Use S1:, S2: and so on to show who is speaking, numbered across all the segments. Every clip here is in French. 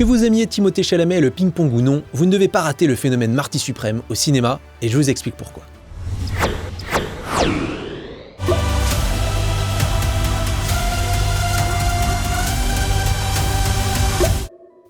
S1: Que vous aimiez Timothée Chalamet et le ping-pong ou non, vous ne devez pas rater le phénomène Marty Suprême au cinéma, et je vous explique pourquoi.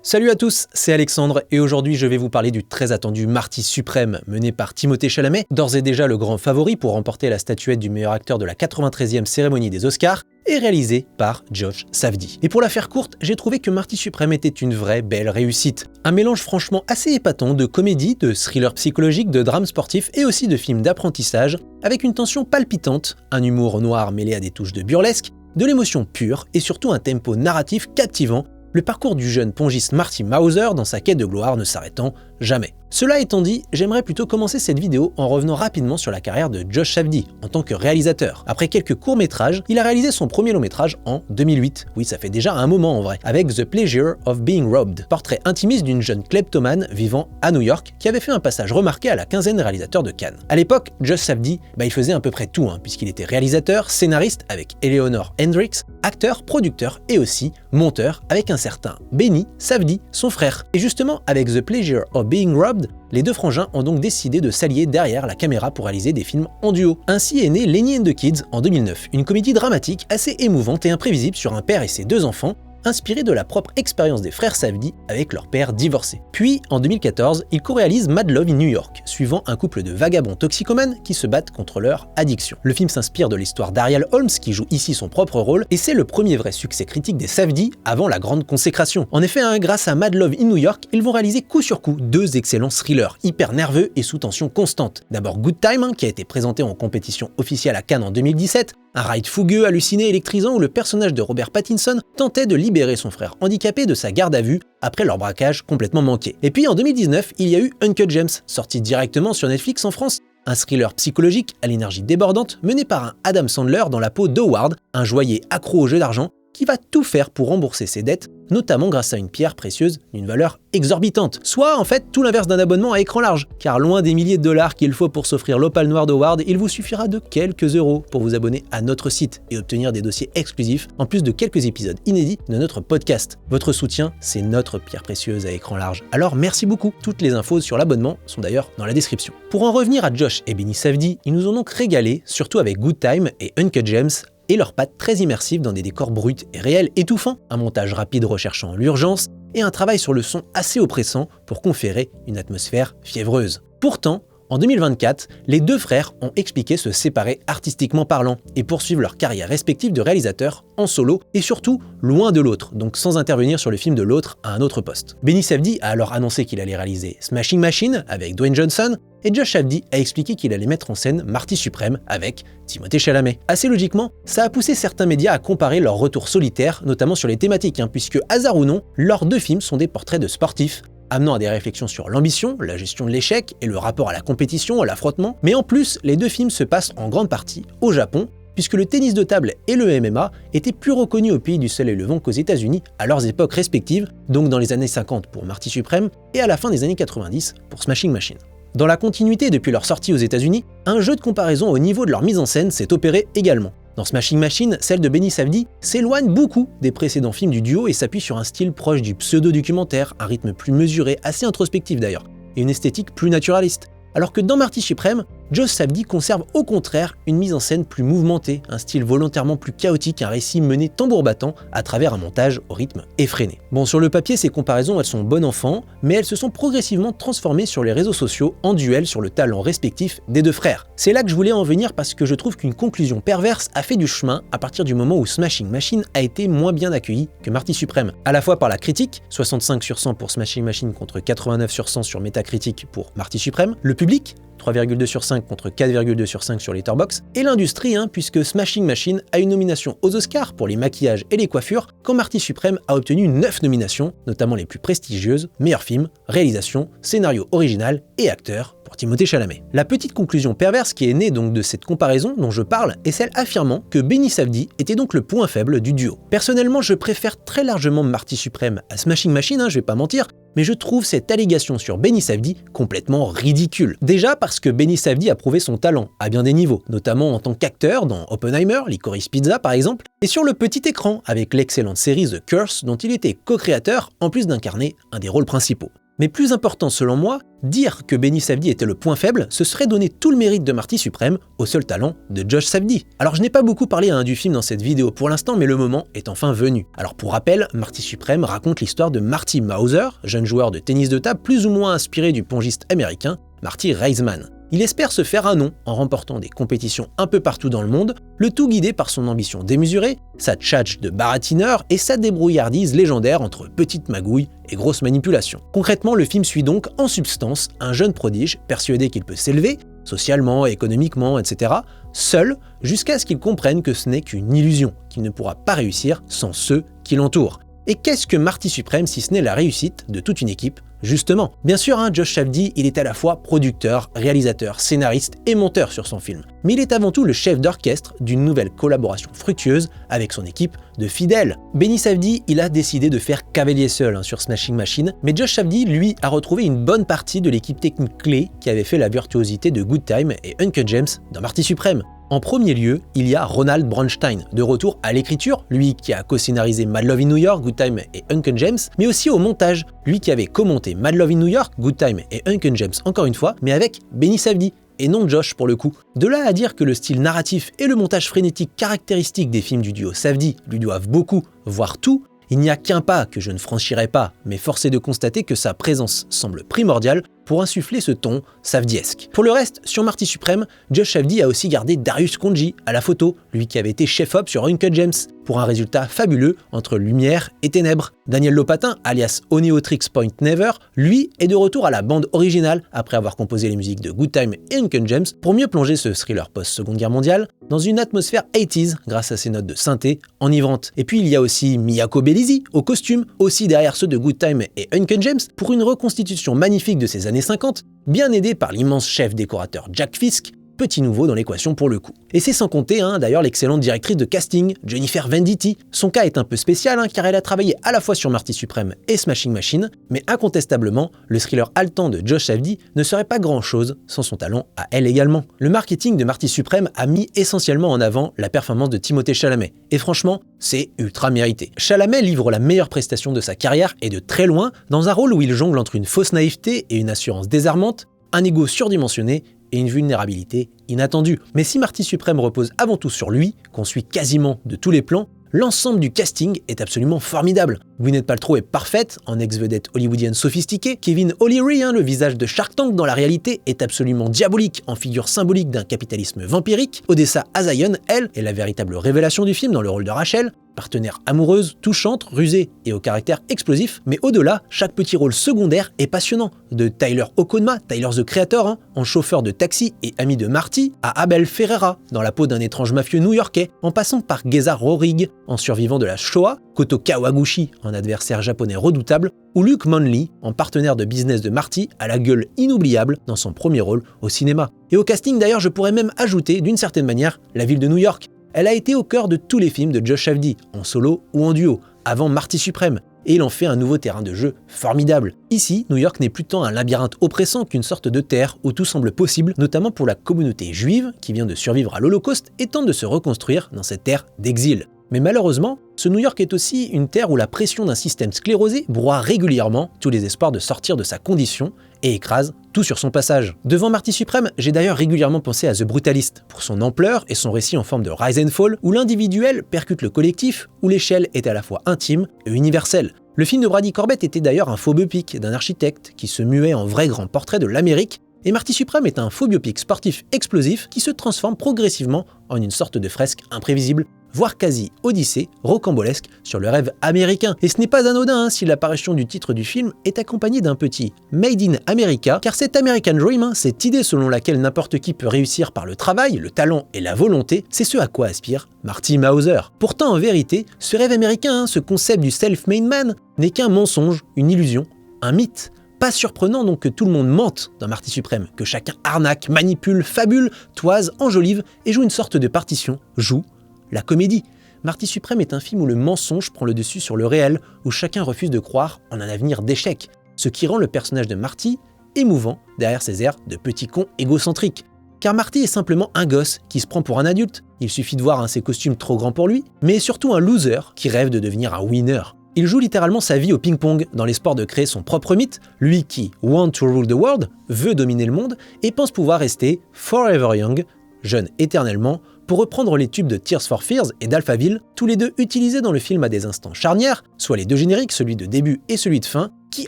S1: Salut à tous, c'est Alexandre et aujourd'hui je vais vous parler du très attendu Marty Suprême mené par Timothée Chalamet, d'ores et déjà le grand favori pour remporter la statuette du meilleur acteur de la 93e cérémonie des Oscars, et réalisé par Josh Safdie. Et pour la faire courte, j'ai trouvé que Marty Suprême était une vraie belle réussite. Un mélange franchement assez épatant de comédie, de thriller psychologique, de drame sportif et aussi de films d'apprentissage, avec une tension palpitante, un humour noir mêlé à des touches de burlesque, de l'émotion pure et surtout un tempo narratif captivant, le parcours du jeune pongiste Marty Mauser dans sa quête de gloire ne s'arrêtant jamais. Cela étant dit, j'aimerais plutôt commencer cette vidéo en revenant rapidement sur la carrière de Josh Safdie en tant que réalisateur. Après quelques courts-métrages, il a réalisé son premier long-métrage en 2008. Oui, ça fait déjà un moment en vrai, avec The Pleasure of Being Robbed, portrait intimiste d'une jeune kleptomane vivant à New York qui avait fait un passage remarqué à la quinzaine des réalisateurs de Cannes. À l'époque, Josh Safdie, il faisait à peu près tout, puisqu'il était réalisateur, scénariste avec Eleanor Hendricks, acteur, producteur et aussi monteur avec un certain Benny Safdie, son frère. Et justement, avec The Pleasure of Being Robbed, les deux frangins ont donc décidé de s'allier derrière la caméra pour réaliser des films en duo. Ainsi est né Lenny and the Kids en 2009, une comédie dramatique assez émouvante et imprévisible sur un père et ses deux enfants, inspiré de la propre expérience des frères Safdie avec leur père divorcé. Puis, en 2014, il co-réalise Mad Love in New York, suivant un couple de vagabonds toxicomanes qui se battent contre leur addiction. Le film s'inspire de l'histoire d'Ariel Holmes, qui joue ici son propre rôle, et c'est le premier vrai succès critique des Safdie avant la grande consécration. En effet, grâce à Mad Love in New York, ils vont réaliser coup sur coup deux excellents thrillers, hyper nerveux et sous tension constante. D'abord Good Time, qui a été présenté en compétition officielle à Cannes en 2017, un ride fougueux, halluciné, électrisant où le personnage de Robert Pattinson tentait de libérer son frère handicapé de sa garde à vue après leur braquage complètement manqué. Et puis en 2019, il y a eu Uncut Gems, sorti directement sur Netflix en France, un thriller psychologique à l'énergie débordante mené par un Adam Sandler dans la peau d'Howard, un joaillier accro au jeu d'argent qui va tout faire pour rembourser ses dettes, notamment grâce à une pierre précieuse d'une valeur exorbitante. Soit en fait tout l'inverse d'un abonnement à écran large, car loin des milliers de dollars qu'il faut pour s'offrir l'Opale Noir d'Howard, il vous suffira de quelques euros pour vous abonner à notre site et obtenir des dossiers exclusifs, en plus de quelques épisodes inédits de notre podcast. Votre soutien, c'est notre pierre précieuse à écran large. Alors merci beaucoup. Toutes les infos sur l'abonnement sont d'ailleurs dans la description. Pour en revenir à Josh et Benny Safdie, ils nous ont donc régalé, surtout avec Good Time et Uncut Gems, et leurs pattes très immersives dans des décors bruts et réels étouffants, un montage rapide recherchant l'urgence et un travail sur le son assez oppressant pour conférer une atmosphère fiévreuse. Pourtant, en 2024, les deux frères ont expliqué se séparer artistiquement parlant et poursuivre leur carrière respective de réalisateurs en solo et surtout loin de l'autre, donc sans intervenir sur le film de l'autre à un autre poste. Benny Safdie a alors annoncé qu'il allait réaliser Smashing Machine avec Dwayne Johnson et Josh Safdie a expliqué qu'il allait mettre en scène Marty Suprême avec Timothée Chalamet. Assez logiquement, ça a poussé certains médias à comparer leurs retours solitaires, notamment sur les thématiques, puisque hasard ou non, leurs deux films sont des portraits de sportifs, amenant à des réflexions sur l'ambition, la gestion de l'échec et le rapport à la compétition, à l'affrontement. Mais en plus, les deux films se passent en grande partie au Japon, puisque le tennis de table et le MMA étaient plus reconnus au pays du soleil levant qu'aux États-Unis à leurs époques respectives, donc dans les années 50 pour Marty Suprême et à la fin des années 90 pour Smashing Machine. Dans la continuité depuis leur sortie aux États-Unis, un jeu de comparaison au niveau de leur mise en scène s'est opéré également. Dans Smashing Machine, celle de Benny Safdie s'éloigne beaucoup des précédents films du duo et s'appuie sur un style proche du pseudo-documentaire, un rythme plus mesuré, assez introspectif d'ailleurs, et une esthétique plus naturaliste. Alors que dans Marty Suprême, Josh Safdie conserve au contraire une mise en scène plus mouvementée, un style volontairement plus chaotique, un récit mené tambour battant à travers un montage au rythme effréné. Bon, sur le papier, ces comparaisons, elles sont bon enfant, mais elles se sont progressivement transformées sur les réseaux sociaux en duel sur le talent respectif des deux frères. C'est là que je voulais en venir parce que je trouve qu'une conclusion perverse a fait du chemin à partir du moment où Smashing Machine a été moins bien accueilli que Marty Suprême, à la fois par la critique, 65 sur 100 pour Smashing Machine contre 89 sur 100 sur Metacritic pour Marty Suprême, le public, 3,2 sur 5 contre 4,2 sur 5 sur Letterboxd, et l'industrie, puisque Smashing Machine a une nomination aux Oscars pour les maquillages et les coiffures, quand Marty Suprême a obtenu 9 nominations, notamment les plus prestigieuses, meilleur film, réalisation, scénario original et acteur, pour pour Timothée Chalamet. La petite conclusion perverse qui est née donc de cette comparaison dont je parle est celle affirmant que Benny Safdie était donc le point faible du duo. Personnellement, je préfère très largement Marty Supreme à Smashing Machine, je vais pas mentir, mais je trouve cette allégation sur Benny Safdie complètement ridicule. Déjà parce que Benny Safdie a prouvé son talent à bien des niveaux, notamment en tant qu'acteur dans Oppenheimer, Licorice Pizza par exemple, et sur le petit écran avec l'excellente série The Curse dont il était co-créateur en plus d'incarner un des rôles principaux. Mais plus important selon moi, dire que Benny Safdie était le point faible, ce serait donner tout le mérite de Marty Supreme au seul talent de Josh Safdie. Alors je n'ai pas beaucoup parlé du film dans cette vidéo pour l'instant, mais le moment est enfin venu. Alors pour rappel, Marty Supreme raconte l'histoire de Marty Mauser, jeune joueur de tennis de table plus ou moins inspiré du pongiste américain Marty Raisman. Il espère se faire un nom en remportant des compétitions un peu partout dans le monde, le tout guidé par son ambition démesurée, sa tchatche de baratineur et sa débrouillardise légendaire entre petites magouilles et grosses manipulations. Concrètement, le film suit donc en substance un jeune prodige persuadé qu'il peut s'élever, socialement, économiquement, etc., seul, jusqu'à ce qu'il comprenne que ce n'est qu'une illusion, qu'il ne pourra pas réussir sans ceux qui l'entourent. Et qu'est-ce que Marty Supreme si ce n'est la réussite de toute une équipe? Justement, bien sûr, Josh Safdie, il est à la fois producteur, réalisateur, scénariste et monteur sur son film. Mais il est avant tout le chef d'orchestre d'une nouvelle collaboration fructueuse avec son équipe de fidèles. Benny Safdie, il a décidé de faire cavalier seul sur Smashing Machine, mais Josh Safdie, lui, a retrouvé une bonne partie de l'équipe technique clé qui avait fait la virtuosité de Good Time et Uncut James dans Marty Supreme. En premier lieu, il y a Ronald Bronstein, de retour à l'écriture, lui qui a co-scénarisé Mad Love in New York, Good Time et Uncut James, mais aussi au montage, lui qui avait commenté Mad Love in New York, Good Time et Uncut James encore une fois, mais avec Benny Safdie, et non Josh pour le coup. De là à dire que le style narratif et le montage frénétique caractéristique des films du duo Safdie lui doivent beaucoup, voire tout, il n'y a qu'un pas que je ne franchirai pas, mais force est de constater que sa présence semble primordiale pour insuffler ce ton safdiesque. Pour le reste, sur Marty Supreme, Josh Safdie a aussi gardé Darius Khondji à la photo, lui qui avait été chef-op sur Uncut James, pour un résultat fabuleux entre lumière et ténèbres. Daniel Lopatin, alias Oneotrix Point Never, lui est de retour à la bande originale après avoir composé les musiques de Good Time et Uncut James pour mieux plonger ce thriller post-Seconde Guerre mondiale dans une atmosphère 80s grâce à ses notes de synthé enivrantes. Et puis il y a aussi Miyako Belisi au costume, aussi derrière ceux de Good Time et Uncut James, pour une reconstitution magnifique de ces années 50, bien aidé par l'immense chef décorateur Jack Fisk, petit nouveau dans l'équation pour le coup. Et c'est sans compter d'ailleurs l'excellente directrice de casting, Jennifer Venditti. Son cas est un peu spécial car elle a travaillé à la fois sur Marty Supreme et Smashing Machine, mais incontestablement, le thriller haletant de Josh Safdie ne serait pas grand chose sans son talent à elle également. Le marketing de Marty Supreme a mis essentiellement en avant la performance de Timothée Chalamet, et franchement, c'est ultra mérité. Chalamet livre la meilleure prestation de sa carrière et de très loin, dans un rôle où il jongle entre une fausse naïveté et une assurance désarmante, un ego surdimensionné et une vulnérabilité inattendue. Mais si Marty Supreme repose avant tout sur lui, qu'on suit quasiment de tous les plans, l'ensemble du casting est absolument formidable. Gwyneth Paltrow est parfaite, en ex-vedette hollywoodienne sophistiquée. Kevin O'Leary, le visage de Shark Tank dans la réalité, est absolument diabolique, en figure symbolique d'un capitalisme vampirique. Odessa Hazayan, elle, est la véritable révélation du film dans le rôle de Rachel, partenaire amoureuse, touchante, rusée et au caractère explosif, mais au-delà, chaque petit rôle secondaire est passionnant. De Tyler Okonma, Tyler the Creator, en chauffeur de taxi et ami de Marty, à Abel Ferreira, dans la peau d'un étrange mafieux new-yorkais, en passant par Geza Rohrig, en survivant de la Shoah, Koto Kawaguchi, en adversaire japonais redoutable, ou Luke Manley, en partenaire de business de Marty, à la gueule inoubliable dans son premier rôle au cinéma. Et au casting d'ailleurs, je pourrais même ajouter, d'une certaine manière, la ville de New York. Elle a été au cœur de tous les films de Josh Safdie, en solo ou en duo, avant Marty Supreme, et il en fait un nouveau terrain de jeu formidable. Ici, New York n'est plus tant un labyrinthe oppressant qu'une sorte de terre où tout semble possible, notamment pour la communauté juive qui vient de survivre à l'Holocauste et tente de se reconstruire dans cette terre d'exil. Mais malheureusement, ce New York est aussi une terre où la pression d'un système sclérosé broie régulièrement tous les espoirs de sortir de sa condition et écrase tout sur son passage. Devant Marty Supreme, j'ai d'ailleurs régulièrement pensé à The Brutalist, pour son ampleur et son récit en forme de rise and fall, où l'individuel percute le collectif, où l'échelle est à la fois intime et universelle. Le film de Brady Corbett était d'ailleurs un faux biopic d'un architecte qui se muait en vrai grand portrait de l'Amérique, et Marty Supreme est un faux biopic sportif explosif qui se transforme progressivement en une sorte de fresque imprévisible, voire quasi odyssée, rocambolesque sur le rêve américain. Et ce n'est pas anodin si l'apparition du titre du film est accompagnée d'un petit « Made in America », car cet American Dream, cette idée selon laquelle n'importe qui peut réussir par le travail, le talent et la volonté, c'est ce à quoi aspire Marty Mauser. Pourtant, en vérité, ce rêve américain, ce concept du self-made man, n'est qu'un mensonge, une illusion, un mythe. Pas surprenant donc que tout le monde mente dans Marty Suprême, que chacun arnaque, manipule, fabule, toise, enjolive et joue une sorte de partition, joue la comédie. Marty Suprême est un film où le mensonge prend le dessus sur le réel, où chacun refuse de croire en un avenir d'échec, ce qui rend le personnage de Marty émouvant derrière ses airs de petit con égocentrique. Car Marty est simplement un gosse qui se prend pour un adulte, il suffit de voir un de ses costumes trop grands pour lui, mais est surtout un loser qui rêve de devenir un winner. Il joue littéralement sa vie au ping-pong dans l'espoir de créer son propre mythe, lui qui want to rule the world, veut dominer le monde et pense pouvoir rester forever young, jeune éternellement, pour reprendre les tubes de Tears for Fears et d'Alphaville, tous les deux utilisés dans le film à des instants charnières, soit les deux génériques, celui de début et celui de fin, qui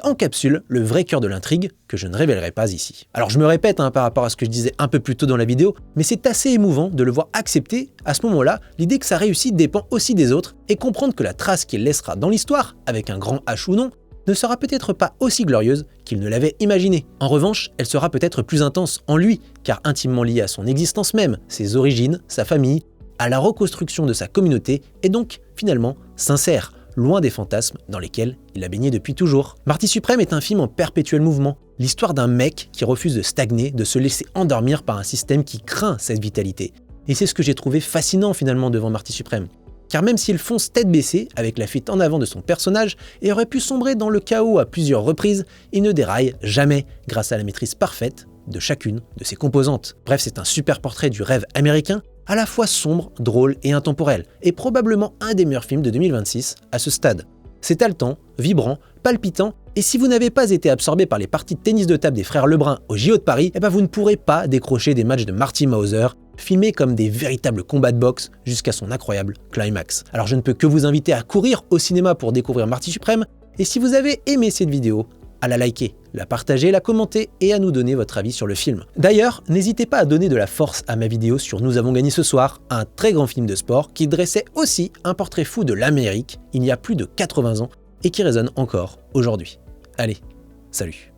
S1: encapsulent le vrai cœur de l'intrigue que je ne révélerai pas ici. Alors je me répète par rapport à ce que je disais un peu plus tôt dans la vidéo, mais c'est assez émouvant de le voir accepter, à ce moment-là, l'idée que sa réussite dépend aussi des autres et comprendre que la trace qu'il laissera dans l'histoire, avec un grand H ou non, ne sera peut-être pas aussi glorieuse qu'il ne l'avait imaginé. En revanche, elle sera peut-être plus intense en lui, car intimement liée à son existence même, ses origines, sa famille, à la reconstruction de sa communauté, et donc finalement sincère, loin des fantasmes dans lesquels il a baigné depuis toujours. Marty Suprême est un film en perpétuel mouvement, l'histoire d'un mec qui refuse de stagner, de se laisser endormir par un système qui craint cette vitalité. Et c'est ce que j'ai trouvé fascinant finalement devant Marty Suprême. Car même s'il fonce tête baissée avec la fuite en avant de son personnage et aurait pu sombrer dans le chaos à plusieurs reprises, il ne déraille jamais grâce à la maîtrise parfaite de chacune de ses composantes. Bref, c'est un super portrait du rêve américain, à la fois sombre, drôle et intemporel, et probablement un des meilleurs films de 2026 à ce stade. C'est haletant, vibrant, palpitant, et si vous n'avez pas été absorbé par les parties de tennis de table des frères Lebrun au JO de Paris, vous ne pourrez pas décrocher des matchs de Marty Mauser, filmés comme des véritables combats de boxe jusqu'à son incroyable climax. Alors je ne peux que vous inviter à courir au cinéma pour découvrir Marty Suprême, et si vous avez aimé cette vidéo, à la liker, la partager, la commenter et à nous donner votre avis sur le film. D'ailleurs, n'hésitez pas à donner de la force à ma vidéo sur Nous avons gagné ce soir, un très grand film de sport qui dressait aussi un portrait fou de l'Amérique il y a plus de 80 ans et qui résonne encore aujourd'hui. Allez, salut!